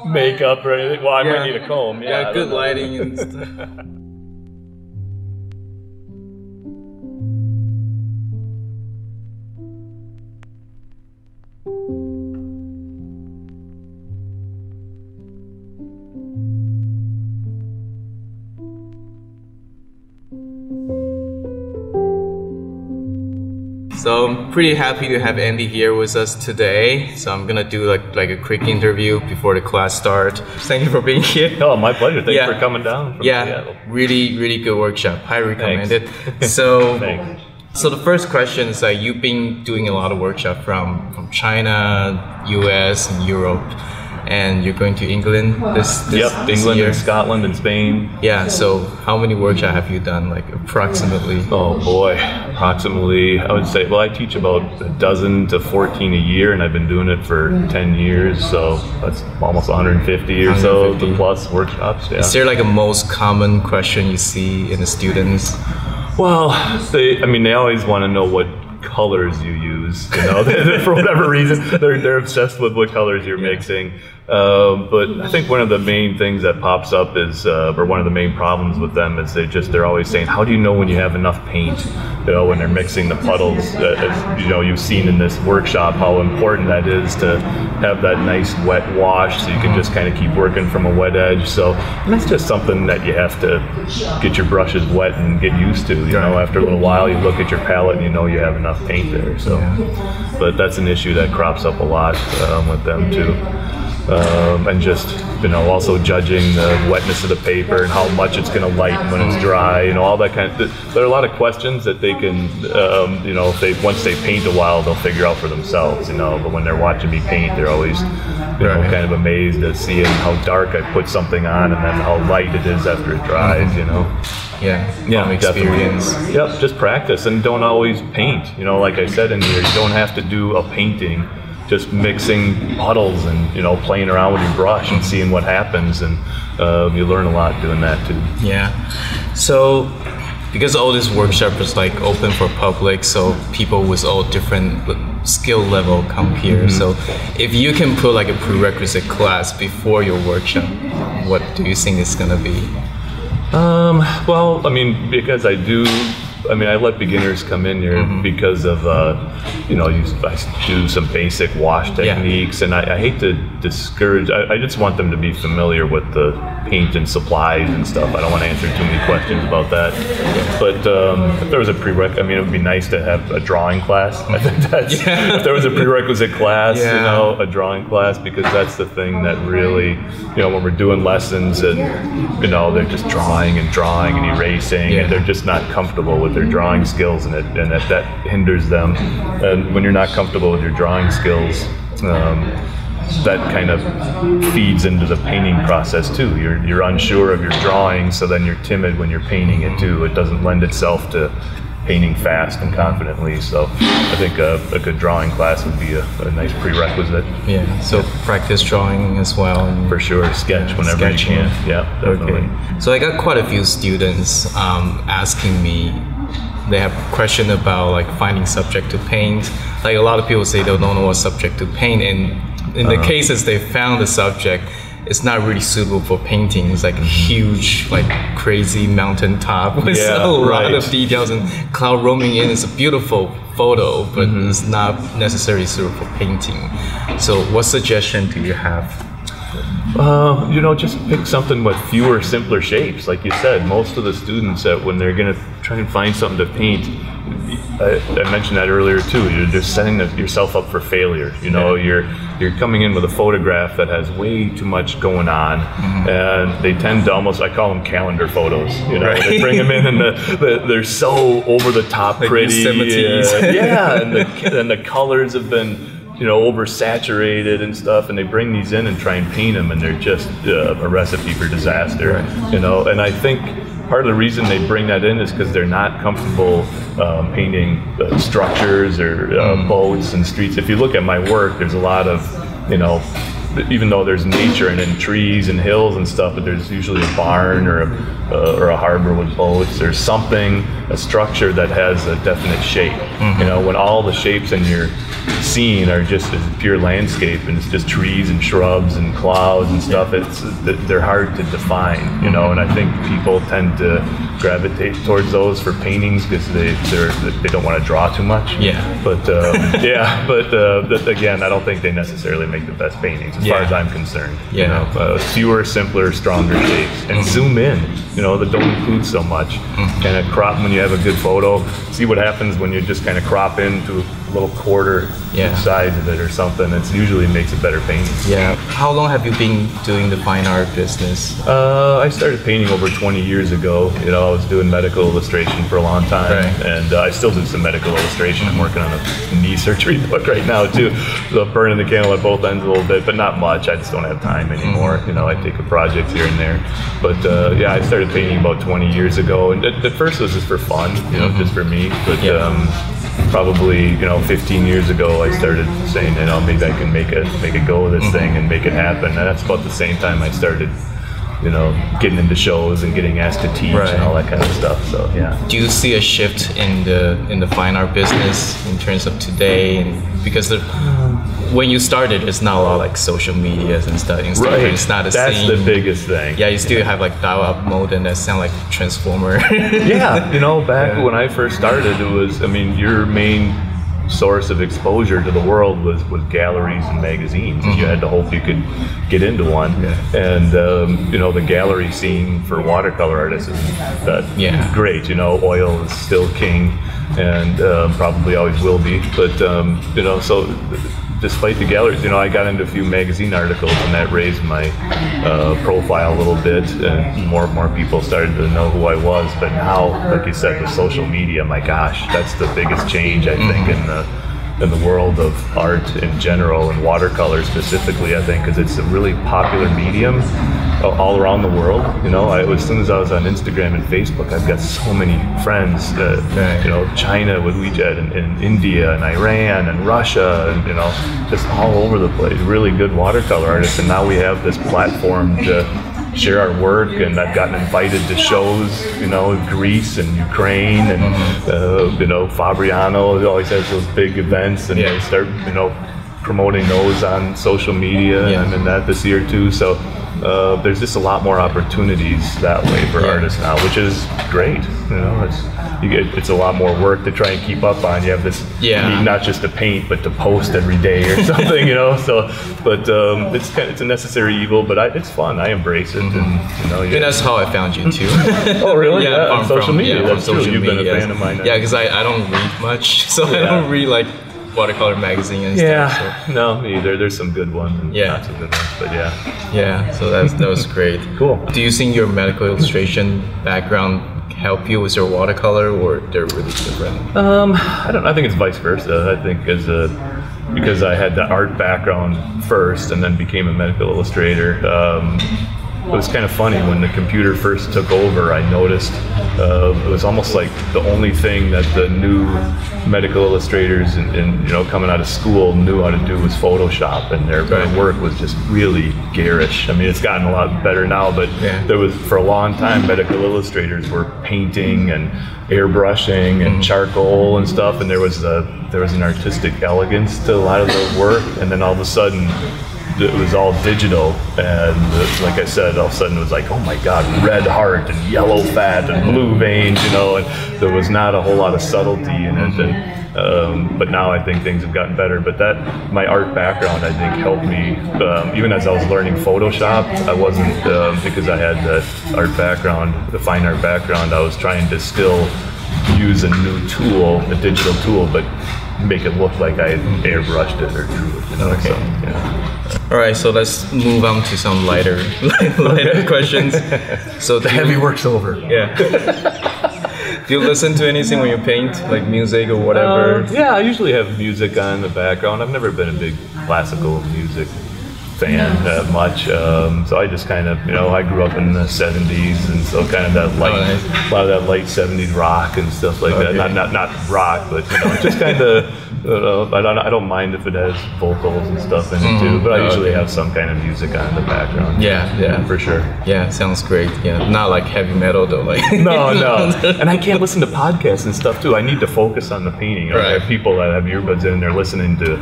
makeup or anything. Well, I might need a comb. Yeah, good lighting and stuff. So I'm pretty happy to have Andy here with us today. So I'm gonna do like a quick interview before the class starts. Thank you for being here. Oh, my pleasure. Thank you for coming down from Seattle. Really good workshop. Highly recommend it. So, so the first question is like you've been doing a lot of workshop from China, US, and Europe. And you're going to England this England year. And Scotland and Spain. Yeah, so how many workshops have you done, like approximately? Oh boy, approximately, I would say, well, I teach about a dozen to 14 a year, and I've been doing it for 10 years, so that's almost 150 or so, the plus workshops, yeah. Is there like a most common question you see in the students? Well, they always want to know what colors you use, you know, for whatever reason, they're obsessed with what colors you're mixing. But I think one of the main things that pops up is, or one of the main problems with them is they're always saying, how do you know when you have enough paint? You know, when they're mixing the puddles, as, you know, you've seen in this workshop how important that is to have that nice wet wash so you can just kind of keep working from a wet edge. So that's just something that you have to get your brushes wet and get used to. You know, after a little while you look at your palette and you know you have enough paint there. So, but that's an issue that crops up a lot with them too. And just, you know, also judging the wetness of the paper and how much it's going to lighten when it's dry, you know, all that kind of, there are a lot of questions that they can, you know, once they paint a while, they'll figure out for themselves, you know, but when they're watching me paint, they're always, you know, kind of amazed at seeing how dark I put something on and then how light it is after it dries, you know. Yeah, experience. Definitely. Yep, just practice and don't always paint, you know, like I said in here, you don't have to do a painting. Just mixing puddles and, you know, playing around with your brush and seeing what happens, and you learn a lot doing that too. Yeah. So because all this workshop is like open for public, so people with all different skill level come here. So if you can put like a prerequisite class before your workshop, what do you think it's gonna be? Well, I mean, because I let beginners come in here because of, you know, I do some basic wash techniques, and I hate to discourage, I just want them to be familiar with the paint and supplies and stuff. I don't want to answer too many questions about that. But if there was a prerequisite, I mean, it would be nice to have a drawing class. I think that's, if there was a prerequisite class, you know, a drawing class, because that's the thing that really, you know, when we're doing lessons and, you know, they're just drawing and erasing, and they're just not comfortable with their drawing skills, and that hinders them. And when you're not comfortable with your drawing skills, that kind of feeds into the painting process too. You're unsure of your drawing, so then you're timid when you're painting it too. It doesn't lend itself to painting fast and confidently. So I think a good drawing class would be a nice prerequisite. Yeah, so practice drawing as well. For sure, sketch whenever you can. Yeah, definitely. Okay. So I got quite a few students asking me, they have a question about like finding subject to paint. Like a lot of people say they don't know what subject to paint, and in the cases they found the subject, it's not really suitable for painting. It's like a huge, like crazy mountain top with a lot of details and cloud roaming in. It's a beautiful photo, but it's not necessarily suitable for painting. So what suggestion do you have? You know, just pick something with fewer, simpler shapes. Like you said, most of the students that when they're going to try and find something to paint, I mentioned that earlier too, you're just setting yourself up for failure. You know, you're coming in with a photograph that has way too much going on, and they tend to almost, I call them calendar photos. You know, they bring them in and they're so over the top, like pretty. And the colors have been, you know, oversaturated and stuff, and they bring these in and try and paint them, and they're just a recipe for disaster. You know, and I think part of the reason they bring that in is because they're not comfortable painting structures or boats and streets. If you look at my work, there's a lot of, you know, even though there's nature and trees and hills and stuff, but there's usually a barn or a harbor with boats. There's something, a structure that has a definite shape. You know, when all the shapes in your scene are just pure landscape, and it's just trees and shrubs and clouds and stuff. They're hard to define, you know, and I think people tend to gravitate towards those for paintings because they don't want to draw too much. Yeah. But again, I don't think they necessarily make the best paintings as far as I'm concerned. Yeah. You know, fewer, simpler, stronger shapes, and zoom in. You know, that don't include so much. Kind of crop when you have a good photo. See what happens when you just kind of crop into a little quarter size of it or something. It usually makes a better painting. Yeah. How long have you been doing the fine art business? I started painting over 20 years ago. You know, I was doing medical illustration for a long time, and I still do some medical illustration. I'm working on a knee surgery book right now too. So I'm burning the candle at both ends a little bit, but not much. I just don't have time anymore. You know, I take a project here and there. But yeah, I started painting about 20 years ago, and at first it was just for fun, you know, just for me. But probably 15 years ago, I started saying, you know, maybe I can make a go of this thing and make it happen. And that's about the same time I started, you know, getting into shows and getting asked to teach and all that kind of stuff. So yeah. Do you see a shift in the fine art business in terms of today? And because when you started, it's not a lot like social medias and stuff. It's not the That's same. the biggest thing. Yeah, you still have like dial-up modem that sound like Transformer. Yeah, you know, back when I first started, it was, I mean, your main source of exposure to the world was galleries and magazines, and you had to hope you could get into one. And you know, the gallery scene for watercolor artists is great. You know, oil is still king, and probably always will be. But you know, so despite the galleries, you know, I got into a few magazine articles, and that raised my profile a little bit, and more people started to know who I was. But now, like you said, with social media, my gosh, that's the biggest change, I think, in the world of art in general, and watercolor specifically, I think, because it's a really popular medium all around the world. You know, as soon as I was on Instagram and Facebook, I've got so many friends, you know, China with WeChat, and India and Iran and Russia, and, you know, just all over the place, really good watercolor artists. And now we have this platform to share our work, and I've gotten invited to shows, you know, in Greece and Ukraine, and you know, Fabriano always has those big events, and they start, you know, promoting those on social media, and I'm in that this year too. So there's just a lot more opportunities that way for artists now, which is great. You know, it's a lot more work to try and keep up on. You have this need not just to paint, but to post every day or something. You know, so but it's a necessary evil, but it's fun. I embrace it, and you know. And that's how I found you too. Oh, really? Yeah, on social media. That's true. You've been a fan of mine. Yeah, because I don't read much, so I don't read like watercolor magazine and stuff. So. No, me either. There's some good ones and not so good ones, but yeah, so that was great. Cool. Do you think your medical illustration background help you with your watercolor, or they're really different? I think it's vice versa. I think because I had the art background first and then became a medical illustrator, it was kind of funny when the computer first took over. I noticed it was almost like the only thing that the new medical illustrators and you know, coming out of school knew how to do was Photoshop, and their work was just really garish. I mean, it's gotten a lot better now, but there was, for a long time, medical illustrators were painting and airbrushing and charcoal and stuff, and there was an artistic elegance to a lot of the work, and then all of a sudden it was all digital, and like I said, all of a sudden it was like, oh my God, red heart and yellow fat and blue veins, you know, and there was not a whole lot of subtlety in it. And, but now I think things have gotten better. But my art background, I think, helped me. Even as I was learning Photoshop, I wasn't, because I had the art background, the fine art background, I was trying to still use a new tool, a digital tool, but make it look like I had airbrushed it or drew it, you know. Okay. So, yeah. All right, so let's move on to some lighter questions. So the heavy work's over. Yeah. Do you listen to anything when you paint, like music or whatever? Yeah, I usually have music on in the background. I've never been a big classical music fan that much. So I just kind of, I grew up in the 70s, and so kind of that light, a lot of that light 70s rock and stuff like that. Not rock, but just kind of. I don't mind if it has vocals and stuff in it too, but I usually have some kind of music on in the background. Yeah, for sure. Yeah, sounds great. Yeah, not like heavy metal though. Like no, and I can't listen to podcasts and stuff too. I need to focus on the painting. I have people that have earbuds in and they're listening to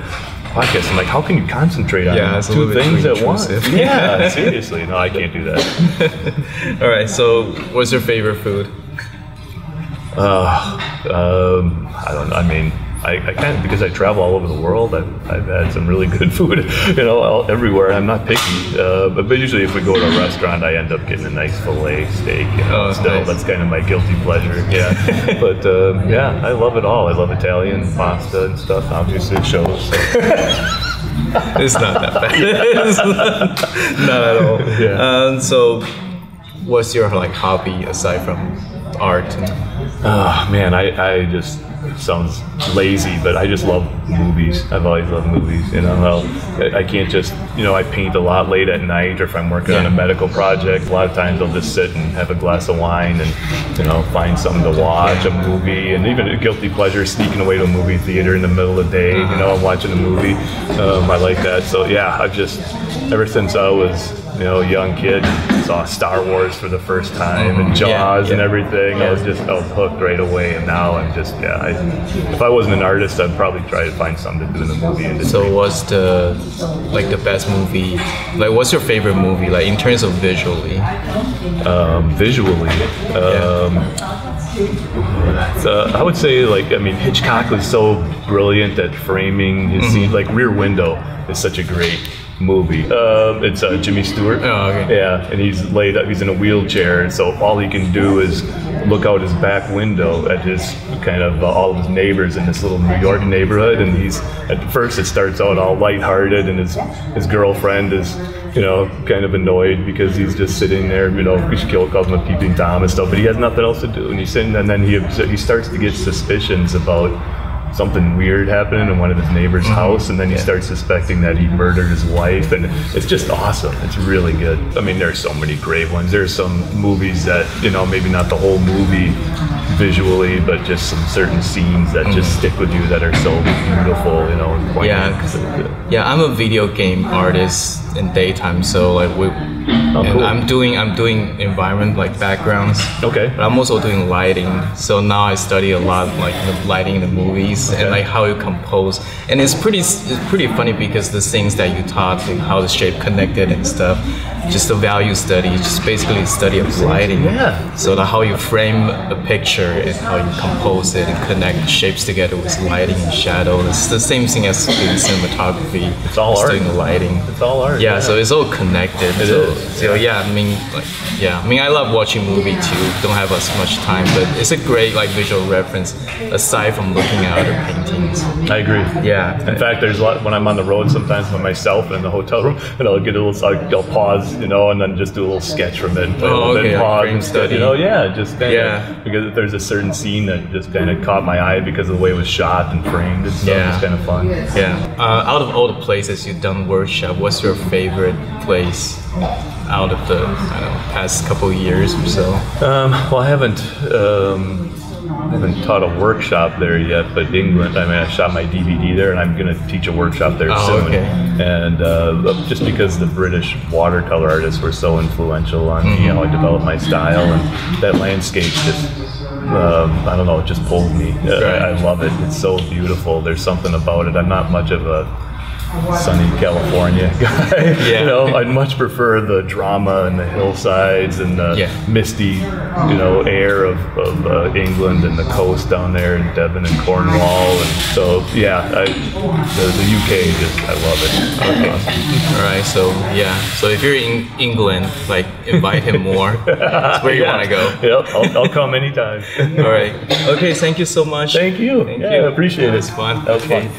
podcasts. I'm like, how can you concentrate on two things at once? Yeah, seriously. No, I can't do that. All right. So, what's your favorite food? I don't know. I mean, I kind of, because I travel all over the world, I've had some really good food, everywhere. I'm not picky, but usually if we go to a restaurant, I end up getting a nice filet steak. Nice. That's kind of my guilty pleasure. Yeah, but I love it all. I love Italian pasta and stuff. Obviously, it shows. So. It's not that bad. Not at all. Yeah. So, what's your hobby aside from art? Oh man, I just. Sounds lazy, but I just love movies. I've always loved movies. I can't just, I paint a lot late at night, or if I'm working on a medical project, a lot of times I'll just sit and have a glass of wine and, find something to watch, a movie, and even a guilty pleasure, sneaking away to a movie theater in the middle of the day, I'm watching a movie. I like that. So yeah, I've just, ever since I was, a young kid, saw Star Wars for the first time and Jaws and everything. I was hooked right away, and now I'm just, if I wasn't an artist, I'd probably try to find something to do in the movie industry. So what's the best movie, what's your favorite movie, in terms of visually? I would say, Hitchcock was so brilliant at framing his scenes. Rear Window is such a great movie. It's Jimmy Stewart. Oh, okay. Yeah, and he's he's in a wheelchair, and so all he can do is look out his back window at his kind of all of his neighbors in this little New York neighborhood, and at first it starts out all lighthearted, and his girlfriend is kind of annoyed because he's just sitting there, she calls him a peeping Tom and stuff, but he has nothing else to do, and he's sitting, and then he starts to get suspicions about something weird happening in one of his neighbor's house, and then he starts suspecting that he murdered his wife, and it's just awesome. It's really good. I mean, there's so many great ones. There's some movies that, maybe not the whole movie visually, but just some certain scenes that just stick with you that are so beautiful, and poignant. Yeah, I'm a video game artist in daytime, so cool. I'm doing environment backgrounds. Okay. But I'm also doing lighting. So now I study a lot the lighting in the movies and how you compose. And it's pretty funny because the things that you taught, how the shape connected and stuff, just the value study, just basically study of lighting. Yeah. So how you frame a picture and how you compose it and connect shapes together with lighting and shadow. It's the same thing as doing cinematography. It's all art. Doing the lighting. It's all art. Yeah, so it's all connected. So I love watching movie too. Don't have as much time, but it's a great visual reference aside from looking at other paintings. I agree. Yeah. In fact, there's a lot when I'm on the road sometimes by myself in the hotel room, and I'll get I'll pause, and then just do a little sketch from it. Pause frame study. Just because there's a certain scene that just kind of caught my eye because of the way it was shot and framed and stuff. It's kind of fun. Yeah. Out of all the places you've done workshop, what's your favorite place out of the past couple of years or so? Well, I haven't taught a workshop there yet, but England. I shot my DVD there, and I'm going to teach a workshop there soon. Okay. And just because the British watercolor artists were so influential on me, how I developed my style, and that landscape just. It just pulled me. I love it. It's so beautiful. There's something about it. I'm not much of a sunny California guy. I'd much prefer the drama and the hillsides and the misty, air of England and the coast down there in Devon and Cornwall. And so, the UK, I love it. Okay. All right. So if you're in England, invite him more. That's where you want to go. Yep. I'll come anytime. All right. Okay. Thank you so much. Thank you. Thank you. I appreciate it. It was fun. That was fun.